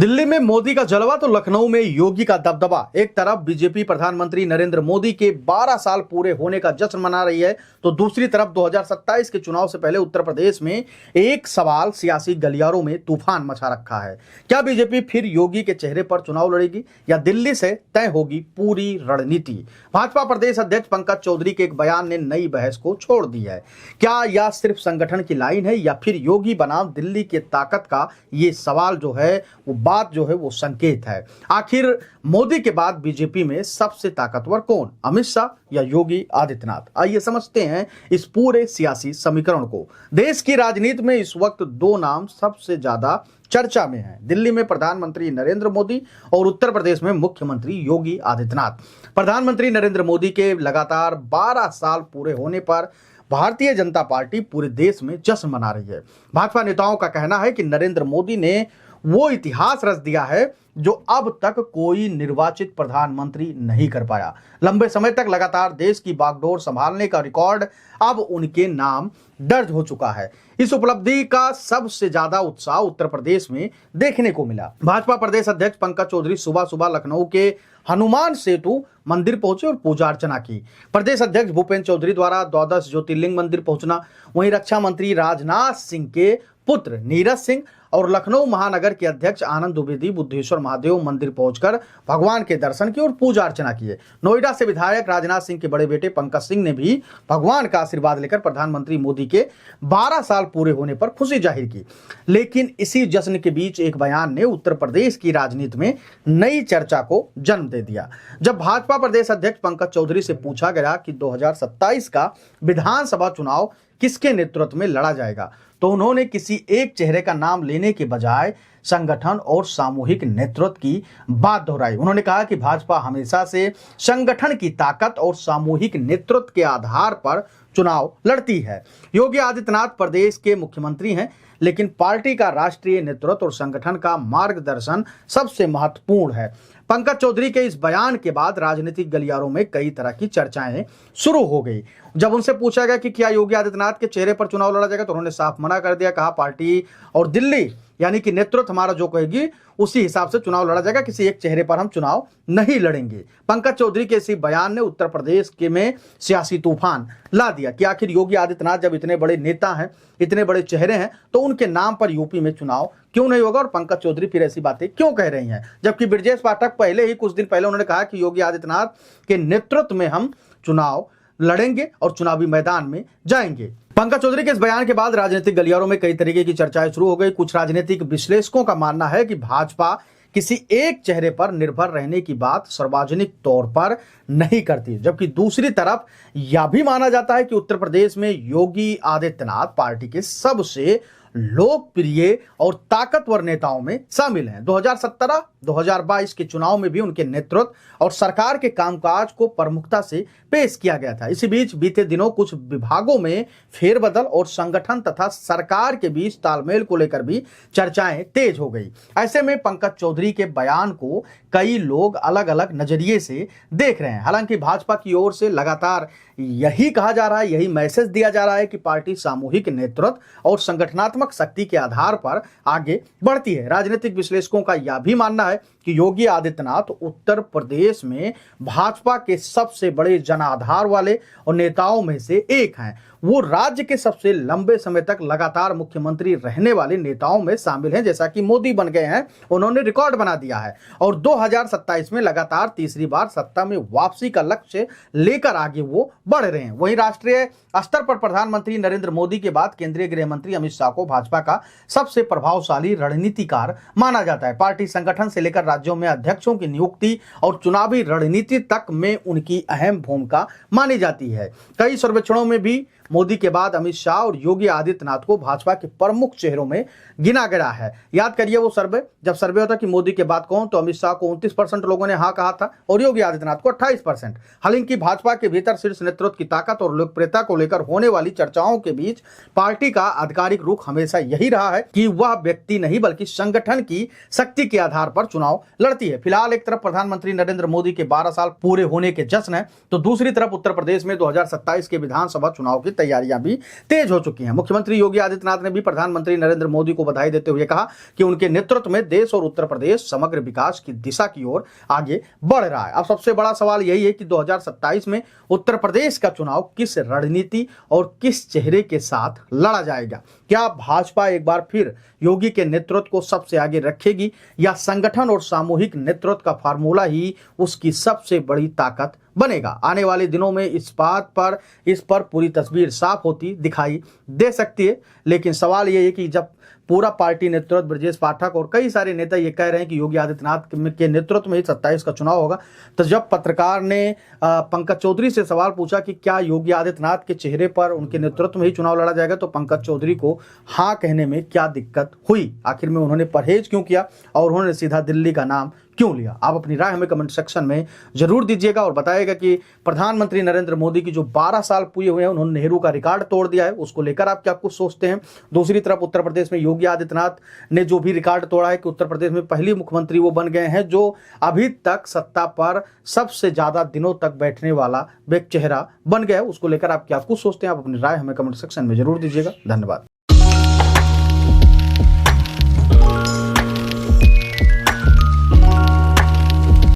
दिल्ली में मोदी का जलवा तो लखनऊ में योगी का दबदबा। एक तरफ बीजेपी प्रधानमंत्री नरेंद्र मोदी के 12 साल पूरे होने का जश्न मना रही है, तो दूसरी तरफ 2027 के चुनाव से पहले उत्तर प्रदेश में एक सवाल सियासी गलियारों में तूफान मचा रखा है। क्या बीजेपी फिर योगी के चेहरे पर चुनाव लड़ेगी या दिल्ली से तय होगी पूरी रणनीति? भाजपा प्रदेश अध्यक्ष पंकज चौधरी के एक बयान ने नई बहस को छोड़ दी है। क्या यह सिर्फ संगठन की लाइन है या फिर योगी बनाम दिल्ली की ताकत का ये सवाल जो है वो बात जो है वो संकेत है। आखिर मोदी के बाद बीजेपी में सबसे ताकतवर कौन, अमित शाह या योगी आदित्यनाथ? आइए समझते हैं इस पूरे सियासी समीकरण को। देश की राजनीति में इस वक्त दो नाम सबसे ज्यादा चर्चा में हैं। दिल्ली में प्रधानमंत्री नरेंद्र मोदी और उत्तर प्रदेश में मुख्यमंत्री योगी आदित्यनाथ। प्रधानमंत्री नरेंद्र मोदी के लगातार 12 साल पूरे होने पर भारतीय जनता पार्टी पूरे देश में जश्न मना रही है। भाजपा नेताओं का कहना है कि नरेंद्र मोदी ने वो इतिहास रच दिया है जो अब तक कोई निर्वाचित प्रधानमंत्री नहीं कर पाया। लंबे समय तक लगातार देश की बागडोर संभालने का रिकॉर्ड अब उनके नाम दर्ज हो चुका है। इस उपलब्धि का सबसे ज्यादा उत्साह उत्तर प्रदेश में देखने को मिला। भाजपा प्रदेश अध्यक्ष पंकज चौधरी सुबह सुबह लखनऊ के हनुमान सेतु मंदिर पहुंचे और पूजा अर्चना की। प्रदेश अध्यक्ष भूपेंद्र चौधरी द्वारा द्वादश ज्योतिर्लिंग मंदिर पहुंचना, वहीं रक्षा मंत्री राजनाथ सिंह के पुत्र नीरज सिंह और लखनऊ महानगर के अध्यक्ष आनंद द्विवेदी बुद्धेश्वर महादेव मंदिर पहुंचकर भगवान के दर्शन किए और पूजा अर्चना किए। नोएडा से विधायक राजनाथ सिंह के बड़े बेटे पंकज सिंह ने भी भगवान का आशीर्वाद लेकर प्रधानमंत्री मोदी के 12 साल पूरे होने पर खुशी जाहिर की। लेकिन इसी जश्न के बीच एक बयान ने उत्तर प्रदेश की राजनीति में नई चर्चा को जन्म दे दिया। जब भाजपा प्रदेश अध्यक्ष पंकज चौधरी से पूछा गया कि 2027 का विधानसभा चुनाव किसके नेतृत्व में लड़ा जाएगा, तो उन्होंने किसी एक चेहरे का नाम लेने के बजाय संगठन और सामूहिक नेतृत्व की बात दोहराई। उन्होंने कहा कि भाजपा हमेशा से संगठन की ताकत और सामूहिक नेतृत्व के आधार पर चुनाव लड़ती है। योगी आदित्यनाथ प्रदेश के मुख्यमंत्री हैं, लेकिन पार्टी का राष्ट्रीय नेतृत्व और संगठन का मार्गदर्शन सबसे महत्वपूर्ण है। पंकज चौधरी के इस बयान के बाद राजनीतिक गलियारों में कई तरह की चर्चाएं शुरू हो गई। जब उनसे पूछा गया कि क्या योगी आदित्यनाथ के चेहरे पर चुनाव लड़ा जाएगा, तो उन्होंने साफ मना कर दिया। कहा पार्टी और दिल्ली यानी कि नेतृत्व हमारा जो कहेगी उसी हिसाब से चुनाव लड़ा जाएगा, किसी एक चेहरे पर हम चुनाव नहीं लड़ेंगे। पंकज चौधरी के इसी बयान ने उत्तर प्रदेश के में सियासी तूफान ला दिया कि आखिर योगी आदित्यनाथ जब इतने बड़े नेता हैं, इतने बड़े चेहरे हैं, तो उनके नाम पर यूपी में चुनाव क्यों नहीं होगा और पंकज चौधरी फिर ऐसी बातें क्यों कह रही हैं? जबकि ब्रजेश पाठक पहले ही कुछ दिन पहले उन्होंने कहा कि योगी आदित्यनाथ के नेतृत्व में हम चुनाव लड़ेंगे और चुनावी मैदान में जाएंगे। पंकज चौधरी के इस बयान के बाद राजनीतिक गलियारों में कई तरीके की चर्चाएं शुरू हो गई। कुछ राजनीतिक विश्लेषकों का मानना है कि भाजपा किसी एक चेहरे पर निर्भर रहने की बात सार्वजनिक तौर पर नहीं करती, जबकि दूसरी तरफ यह भी माना जाता है कि उत्तर प्रदेश में योगी आदित्यनाथ पार्टी के सबसे लोकप्रिय और ताकतवर नेताओं में शामिल हैं। 2017-2022 के चुनाव में भी उनके नेतृत्व और सरकार के कामकाज को प्रमुखता से पेश किया गया था। इसी बीच बीते दिनों कुछ विभागों में फेरबदल और संगठन तथा सरकार के बीच तालमेल को लेकर भी चर्चाएं तेज हो गई। ऐसे में पंकज चौधरी के बयान को कई लोग अलग अलग नजरिए से देख रहे हैं। हालांकि भाजपा की ओर से लगातार यही कहा जा रहा है, यही मैसेज दिया जा रहा है कि पार्टी सामूहिक नेतृत्व और संगठनात्मक शक्ति के आधार पर आगे बढ़ती है। राजनीतिक विश्लेषकों का यह भी मानना है कि योगी आदित्यनाथ उत्तर प्रदेश में भाजपा के सबसे बड़े जनाधार वाले और नेताओं में से एक हैं। वो राज्य के सबसे लंबे समय तक लगातार मुख्यमंत्री रहने वाले नेताओं में शामिल हैं। जैसा कि मोदी बन गए हैं, उन्होंने रिकॉर्ड बना दिया है और 2027 में लगातार तीसरी बार सत्ता में वापसी का लक्ष्य लेकर आगे वो बढ़ रहे हैं। वहीं राष्ट्रीय स्तर पर प्रधानमंत्री नरेंद्र मोदी के बाद केंद्रीय गृह मंत्री अमित शाह को भाजपा का सबसे प्रभावशाली रणनीतिकार माना जाता है। पार्टी संगठन से लेकर राज्यों में अध्यक्षों की नियुक्ति और चुनावी रणनीति तक में उनकी अहम भूमिका मानी जाती है। कई सर्वेक्षणों में भी मोदी के बाद अमित शाह और योगी आदित्यनाथ को भाजपा के प्रमुख चेहरों में गिना गया है। याद करिए वो सर्वे, जब सर्वे होता कि मोदी के बाद कौन, तो अमित शाह को 29% लोगों ने हाँ कहा था और योगी आदित्यनाथ को 28%। हालांकि भाजपा के भीतर शीर्ष नेतृत्व की ताकत और लोकप्रियता को लेकर होने वाली चर्चाओं के बीच पार्टी का आधिकारिक रुख हमेशा यही रहा है कि वह व्यक्ति नहीं बल्कि संगठन की शक्ति के आधार पर चुनाव लड़ती है। फिलहाल एक तरफ प्रधानमंत्री नरेंद्र मोदी के 12 साल पूरे होने के जश्न है, तो दूसरी तरफ उत्तर प्रदेश में 2027 के विधानसभा चुनाव की तैयारियां भी तेज हो चुकी हैं। मुख्यमंत्री योगी आदित्यनाथ ने भी प्रधानमंत्री नरेंद्र मोदी को बधाई देते हुए कहा कि उनके नेतृत्व में देश और उत्तर प्रदेश समग्र विकास की दिशा की ओर आगे बढ़ रहा है। अब सबसे बड़ा सवाल यही है कि 2027 में उत्तर प्रदेश का चुनाव किस रणनीति और किस चेहरे के साथ लड़ा जाएगा। क्या भाजपा एक बार फिर योगी के नेतृत्व को सबसे आगे रखेगी या संगठन और सामूहिक नेतृत्व का फार्मूला ही उसकी सबसे बड़ी ताकत बनेगा। आने वाले दिनों में इस पर पूरी तस्वीर साफ होती दिखाई दे सकती है। लेकिन सवाल यह है कि जब पूरा पार्टी नेतृत्व ब्रजेश पाठक और कई सारे नेता ये कह रहे हैं कि योगी आदित्यनाथ के नेतृत्व में 27 का चुनाव होगा, तो जब पत्रकार ने पंकज चौधरी से सवाल पूछा कि क्या योगी आदित्यनाथ के चेहरे पर उनके नेतृत्व में ही चुनाव लड़ा जाएगा, तो पंकज चौधरी को हाँ कहने में क्या दिक्कत हुई, आखिर में उन्होंने परहेज क्यों किया और उन्होंने सीधा दिल्ली का नाम क्यों लिया। आप अपनी राय हमें कमेंट सेक्शन में जरूर दीजिएगा और बताइएगा कि प्रधानमंत्री नरेंद्र मोदी की जो 12 साल पूरे हुए हैं, उन्होंने नेहरू का रिकॉर्ड तोड़ दिया है, उसको लेकर आप क्या कुछ सोचते हैं। दूसरी तरफ उत्तर प्रदेश में योगी आदित्यनाथ ने जो भी रिकॉर्ड तोड़ा है कि उत्तर प्रदेश में पहली मुख्यमंत्री वो बन गए हैं जो अभी तक सत्ता पर सबसे ज्यादा दिनों तक बैठने वाला चेहरा बन गया है, उसको लेकर आप क्या कुछ सोचते हैं। आप अपनी राय हमें कमेंट सेक्शन में जरूर दीजिएगा। धन्यवाद।